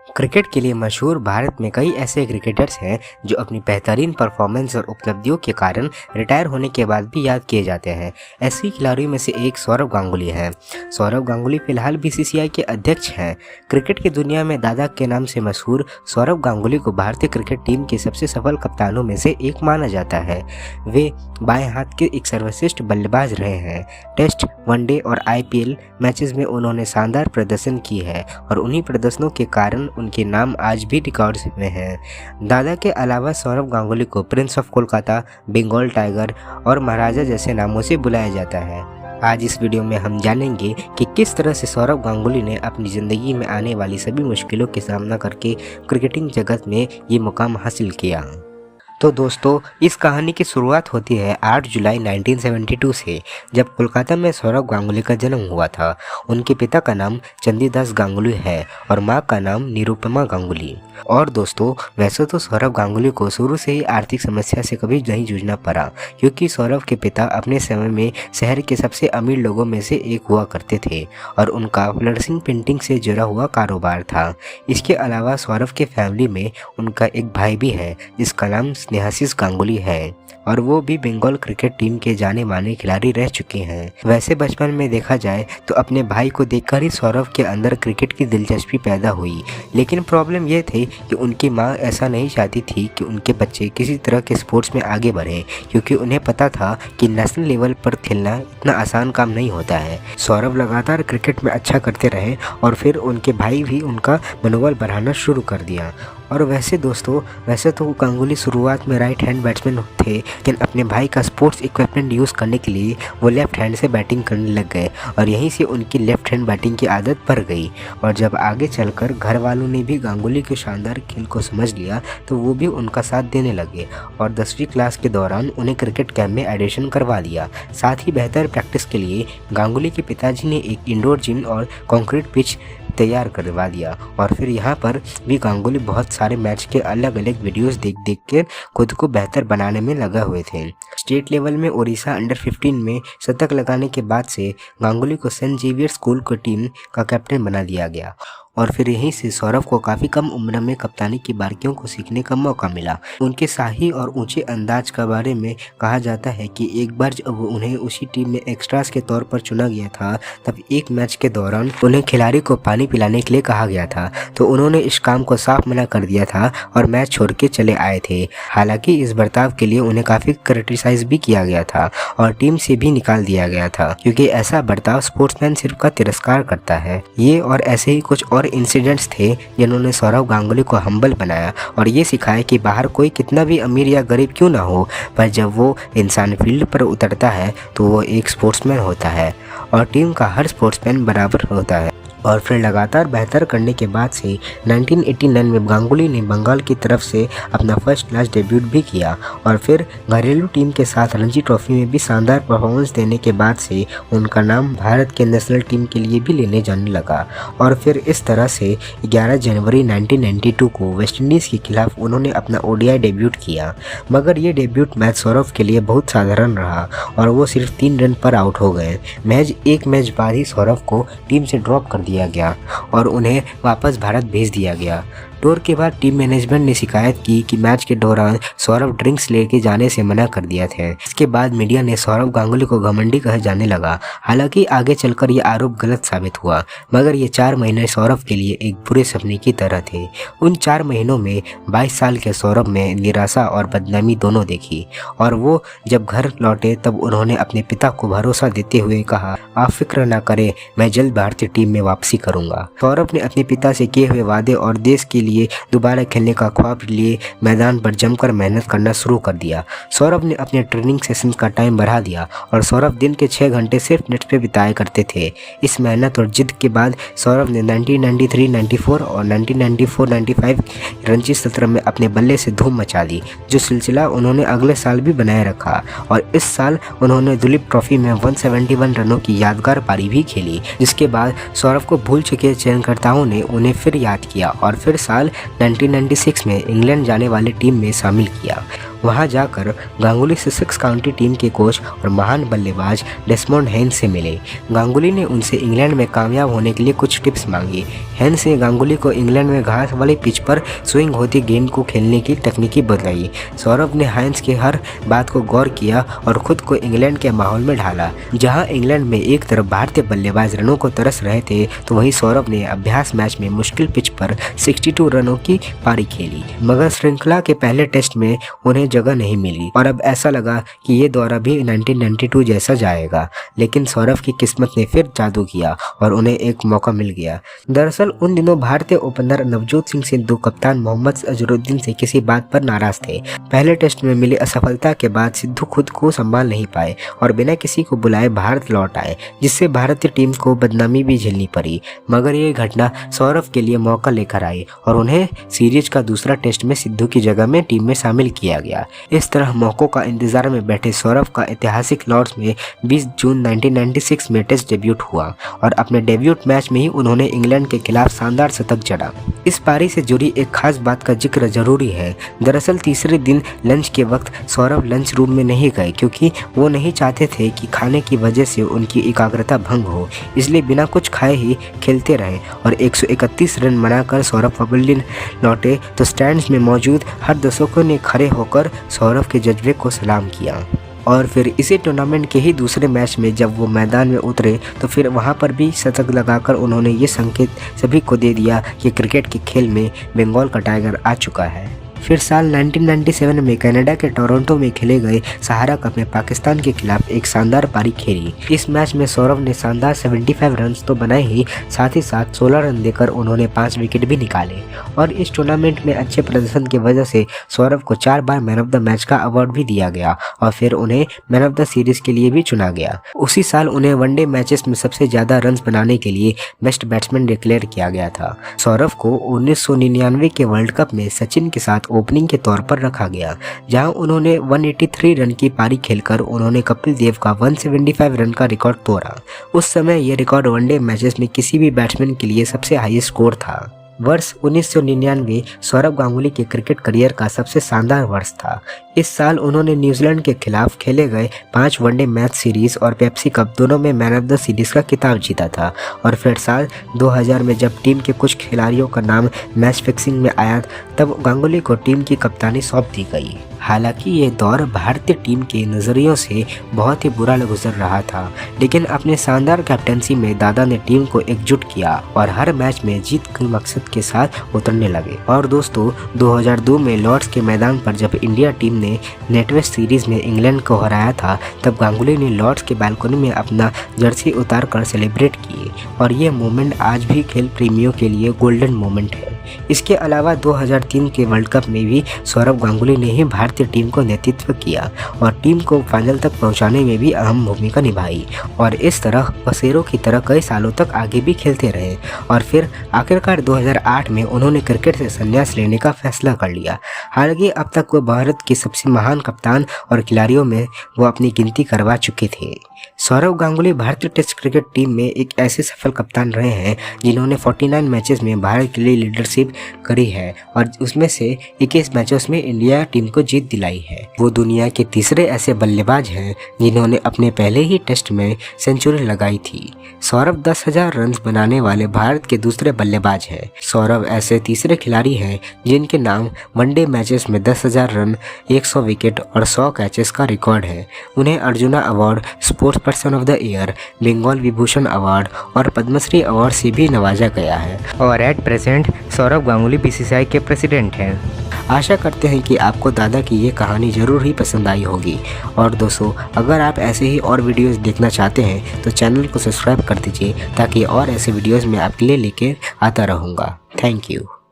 Cricket के लिए मशहूर भारत में कई ऐसे क्रिकेटर्स हैं जो अपनी बेहतरीन परफॉर्मेंस और उपलब्धियों के कारण रिटायर होने के बाद भी याद किए जाते हैं। ऐसे खिलाड़ियों में से एक सौरव गांगुली हैं। सौरव गांगुली फिलहाल बीसीसीआई के अध्यक्ष हैं। क्रिकेट की दुनिया में दादा के नाम से मशहूर सौरव गांगुली को भारतीय क्रिकेट टीम के सबसे सफल कप्तानों में से एक माना जाता है। वे बाएं हाथ के एक सर्वश्रेष्ठ बल्लेबाज रहे हैं। टेस्ट, वनडे और आईपीएल मैचेस में उन्होंने शानदार प्रदर्शन की है और उन्हीं प्रदर्शनों के कारण उनके नाम आज भी रिकॉर्ड्स में हैं। दादा के अलावा सौरव गांगुली को prince of Kolkata, Bengal tiger और महाराजा जैसे नामों से बुलाया जाता है। आज इस वीडियो में हम जानेंगे कि किस तरह से सौरव गांगुली ने अपनी ज़िंदगी में आने वाली सभी मुश्किलों के सामना करके क्रिकेटिंग जगत में ये मुकाम हासिल किया। तो दोस्तों, इस कहानी की शुरुआत होती है 8 जुलाई 1972 से, जब कोलकाता में सौरव गांगुली का जन्म हुआ था। उनके पिता का नाम चंदीदास गांगुली है और मां का नाम निरुपमा गांगुली। और दोस्तों, वैसे तो सौरव गांगुली को शुरू से ही आर्थिक समस्या से कभी नहीं जूझना पड़ा, क्योंकि सौरव के पिता अपने समय में शहर के सबसे अमीर लोगों में से एक हुआ करते थे और उनका फ्लरिशिंग पेंटिंग से जुड़ा हुआ कारोबार था। इसके अलावा सौरव के फैमिली में उनका एक भाई भी है जिसका नाम स्नेहाशीष गांगुली है और वो भी बंगाल क्रिकेट टीम के जाने माने खिलाड़ी रह चुके हैं। वैसे बचपन में देखा जाए तो अपने भाई को देखकर ही सौरव के अंदर क्रिकेट की दिलचस्पी पैदा हुई, लेकिन प्रॉब्लम ये थी कि उनकी मां ऐसा नहीं चाहती थी कि उनके बच्चे किसी तरह के स्पोर्ट्स में आगे बढ़े, क्योंकि उन्हें पता था कि नेशनल लेवल पर खेलना इतना आसान काम नहीं होता है। सौरव लगातार क्रिकेट में अच्छा करते रहे और फिर उनके भाई भी उनका मनोबल बढ़ाना शुरू कर दिया। और वैसे दोस्तों, वैसे तो गांगुली शुरुआत में राइट हैंड बैट्समैन थे, लेकिन अपने भाई का स्पोर्ट्स इक्विपमेंट यूज़ करने के लिए वो लेफ्ट हैंड से बैटिंग करने लग गए और यहीं से उनकी लेफ्ट हैंड बैटिंग की आदत बढ़ गई। और जब आगे चलकर घर वालों ने भी गांगुली के शानदार खेल को समझ लिया तो वो भी उनका साथ देने लगे और 10वीं क्लास के दौरान उन्हें क्रिकेट कैंप में एडिशन करवा लिया। साथ ही बेहतर प्रैक्टिस के लिए गांगुली के पिताजी ने एक इंडोर जिम और कंक्रीट पिच तैयार करवा दिया और फिर यहाँ पर भी गांगुली बहुत सारे मैच के अलग अलग वीडियोस देख कर खुद को बेहतर बनाने में लगा हुए थे। स्टेट लेवल में उड़ीसा अंडर 15 में शतक लगाने के बाद से गांगुली को सेंट जेवियर स्कूल की टीम का कैप्टन बना दिया गया और फिर यहीं से सौरव को काफ़ी कम उम्र में कप्तानी की बारीकियों को सीखने का मौका मिला। उनके शाही और ऊंचे अंदाज के बारे में कहा जाता है कि एक बार जब उन्हें उसी टीम में एक्स्ट्रास के तौर पर चुना गया था, तब एक मैच के दौरान उन्हें खिलाड़ी को पानी पिलाने के लिए कहा गया था, तो उन्होंने इस काम को साफ मना कर दिया था और मैच छोड़ के चले आए थे। हालांकि इस बर्ताव के लिए उन्हें काफ़ी क्रिटिसाइज भी किया गया था और टीम से भी निकाल दिया गया था, क्योंकि ऐसा बर्ताव स्पोर्ट्समैनशिप का तिरस्कार करता है। ये और ऐसे ही कुछ और इंसिडेंट्स थे जिन्होंने सौरव गांगुली को हम्बल बनाया और ये सिखाया कि बाहर कोई कितना भी अमीर या गरीब क्यों ना हो, पर जब वो इंसान फील्ड पर उतरता है तो वो एक स्पोर्ट्समैन होता है और टीम का हर स्पोर्ट्समैन बराबर होता है। और फिर लगातार बेहतर करने के बाद से 1989 में गांगुली ने बंगाल की तरफ से अपना फर्स्ट क्लास डेब्यूट भी किया और फिर घरेलू टीम के साथ रणजी ट्रॉफी में भी शानदार परफॉर्मेंस देने के बाद से उनका नाम भारत के नेशनल टीम के लिए भी लेने जाने लगा। और फिर इस तरह से 11 जनवरी 1992 को वेस्टइंडीज़ के खिलाफ उन्होंने अपना ओडीआई डेब्यूट किया, मगर ये डेब्यूट मैच सौरव के लिए बहुत साधारण रहा और वो सिर्फ 3 रन पर आउट हो गए। एक मैच बाद ही सौरव को टीम से ड्रॉप कर दिया गया और उन्हें वापस भारत भेज दिया गया। टूर के बाद टीम मैनेजमेंट ने शिकायत की कि मैच के दौरान सौरव ड्रिंक्स लेके जाने से मना कर दिया था। इसके बाद मीडिया ने सौरव गांगुली को घमंडी कहा जाने लगा। हालांकि आगे चलकर ये आरोप गलत साबित हुआ, मगर ये 4 महीने सौरव के लिए एक बुरे सपने की तरह थे। उन 4 महीनों में 22 साल के सौरव में निराशा और बदनामी दोनों देखी और वो जब घर लौटे तब उन्होंने अपने पिता को भरोसा देते हुए कहा, आप फिक्र ना करें, मैं जल्द भारतीय टीम में वापसी करूंगा। सौरव ने अपने पिता से किए हुए वादे और देश के लिए दोबारा खेलने का ख्वाब लिए मैदान पर जमकर मेहनत करना शुरू कर दिया। सौरव ने अपने ट्रेनिंग सेशन का टाइम बढ़ा दिया और सौरव दिन के 6 घंटे सिर्फ नेट पे बिताया करते थे। इस मेहनत और जिद के बाद सौरव ने 1993-94 और 1994-95 रणजी सत्र में अपने बल्ले से धूम मचा दी, जो सिलसिला उन्होंने अगले साल भी बनाए रखा और इस साल उन्होंने दुलीप ट्रॉफी में 171 रनों की यादगार पारी भी खेली, जिसके बाद सौरव को भूल चुके चयनकर्ताओं ने उन्हें फिर याद किया और फिर साल साल 1996 में इंग्लैंड जाने वाली टीम में शामिल किया। वहां जाकर गांगुली ससेक्स काउंटी टीम के कोच और महान बल्लेबाज डेस्मोंड हेन्स से मिले। गांगुली ने उनसे इंग्लैंड में कामयाब होने के लिए कुछ टिप्स मांगी। हेन्स ने गांगुली को इंग्लैंड में घास वाली पिच पर स्विंग होती गेंद को खेलने की तकनीकी बतलाई। सौरभ ने हेन्स की हर बात को गौर किया और खुद को इंग्लैंड के माहौल में ढाला। जहां इंग्लैंड में एक तरफ भारतीय बल्लेबाज रनों को तरस रहे थे, तो वहीं सौरभ ने अभ्यास मैच में मुश्किल पिच पर 62 रनों की पारी खेली। मगर श्रृंखला के पहले टेस्ट में उन्हें जगह नहीं मिली और अब ऐसा लगा कि ये दौरा भी 1992 जैसा जाएगा। लेकिन सौरभ की किस्मत ने फिर जादू किया और उन्हें एक मौका मिल गया। दरअसल उन दिनों भारतीय ओपनर नवजोत सिंह सिद्धू कप्तान मोहम्मद अजहरुद्दीन से किसी बात पर नाराज थे। पहले टेस्ट में मिली असफलता के बाद सिद्धू खुद को संभाल नहीं पाए और बिना किसी को बुलाए भारत लौट आए, जिससे भारतीय टीम को बदनामी भी झेलनी पड़ी। मगर ये घटना सौरभ के लिए मौका लेकर आई और उन्हें सीरीज का दूसरा टेस्ट में सिद्धू की जगह में टीम में शामिल किया गया। इस तरह मौकों का इंतजार में बैठे सौरभ का ऐतिहासिक लॉर्ड्स में 20 जून 1996 में टेस्ट डेब्यूट हुआ और अपने डेब्यूट मैच में ही उन्होंने इंग्लैंड के खिलाफ शानदार शतक जड़ा। इस पारी से जुड़ी एक खास बात का जिक्र जरूरी है। दरअसल तीसरे दिन लंच के वक्त सौरभ लंच रूम में नहीं गए, क्योंकि वो नहीं चाहते थे कि खाने की वजह से उनकी एकाग्रता भंग हो, इसलिए बिना कुछ खाए ही खेलते रहे और 131 रन बनाकर सौरभ पवेलियन लौटे तो स्टैंड्स में मौजूद हर दर्शकों ने खड़े होकर सौरभ के जज्बे को सलाम किया। और फिर इसी टूर्नामेंट के ही दूसरे मैच में जब वो मैदान में उतरे तो फिर वहां पर भी शतक लगाकर उन्होंने ये संकेत सभी को दे दिया कि क्रिकेट के खेल में बंगाल का टाइगर आ चुका है। फिर साल 1997 में कनाडा के टोरंटो में खेले गए सहारा कप में पाकिस्तान के खिलाफ एक शानदार पारी खेली। इस मैच में सौरभ ने शानदार 75 रन तो बनाए ही साथ 16 रन देकर उन्होंने 5 विकेट भी निकाले और इस टूर्नामेंट में अच्छे प्रदर्शन की वजह से सौरभ को 4 बार मैन ऑफ द मैच का अवार्ड भी दिया गया और फिर उन्हें मैन ऑफ द सीरीज के लिए भी चुना गया। उसी साल उन्हें वनडे मैचेस में सबसे ज्यादा रन बनाने के लिए बेस्ट बैट्समैन डिक्लेयर किया गया था। सौरभ को 1999 के वर्ल्ड कप में सचिन के साथ ओपनिंग के तौर पर रखा गया, जहां उन्होंने 183 रन की पारी खेलकर उन्होंने कपिल देव का 175 रन का रिकॉर्ड तोड़ा। उस समय यह रिकॉर्ड वनडे मैचेस में किसी भी बैट्समैन के लिए सबसे हाईएस्ट स्कोर था। वर्ष 1999 सौरभ गांगुली के क्रिकेट करियर का सबसे शानदार वर्ष था। इस साल उन्होंने न्यूजीलैंड के खिलाफ खेले गए 5 वनडे मैच सीरीज और पेप्सी कप दोनों में मैन ऑफ द सीरीज का खिताब जीता था। और फिर साल 2000 में जब टीम के कुछ खिलाड़ियों का नाम मैच फिक्सिंग में आया, तब गांगुली को टीम की कप्तानी सौंप दी गई। हालांकि ये दौर भारतीय टीम के नज़रियों से बहुत ही बुरा गुजर रहा था, लेकिन अपने शानदार कैप्टनसी में दादा ने टीम को एकजुट किया और हर मैच में जीत के मकसद के साथ उतरने लगे। और दोस्तों 2002 में लॉर्ड्स के मैदान पर जब इंडिया टीम ने नेटवेस्ट सीरीज में इंग्लैंड को हराया था, तब गांगुली ने लॉर्ड्स के बालकनी में अपना जर्सी उतार कर सेलिब्रेट किए और ये मोमेंट आज भी खेल प्रेमियों के लिए गोल्डन मोमेंट है। इसके अलावा 2003 के वर्ल्ड कप में भी सौरभ गांगुली ने ही भारतीय टीम को नेतृत्व किया और टीम को फाइनल तक पहुंचाने में भी अहम भूमिका निभाई और इस तरह वसेरों की तरह कई सालों तक आगे भी खेलते रहे। और फिर आखिरकार 2008 में उन्होंने क्रिकेट से संन्यास लेने का फैसला कर लिया। हालांकि अब तक वो भारत के सबसे महान कप्तान और खिलाड़ियों में वो अपनी गिनती करवा चुके थे। सौरभ गांगुली भारतीय टेस्ट क्रिकेट टीम में एक ऐसे सफल कप्तान रहे हैं जिन्होंने 49 मैचेस में भारत के लिए लीडरशिप करी है और उसमें से 21 मैचेस में इंडिया टीम को जीत दिलाई है। वो दुनिया के तीसरे ऐसे बल्लेबाज हैं जिन्होंने अपने पहले ही टेस्ट में सेंचुरी लगाई थी। सौरभ 10,000 रन बनाने वाले भारत के दूसरे बल्लेबाज हैं। सौरभ ऐसे तीसरे खिलाड़ी हैं जिनके नाम वनडे मैचेस में 10,000 रन, 100 विकेट और 100 कैचेस का रिकॉर्ड है। उन्हें Arjuna award, sports person of the year, Bengal Vibhushan award और पद्मश्री अवार्ड से भी नवाजा गया है। और at present Sourav Ganguly BCCI के प्रेसिडेंट हैं। आशा करते हैं कि आपको दादा की ये कहानी ज़रूर ही पसंद आई होगी। और दोस्तों, अगर आप ऐसे ही और वीडियोस देखना चाहते हैं तो चैनल को सब्सक्राइब कर दीजिए, ताकि और ऐसे वीडियोस मैं आपके लिए लेके आता रहूँगा। Thank you.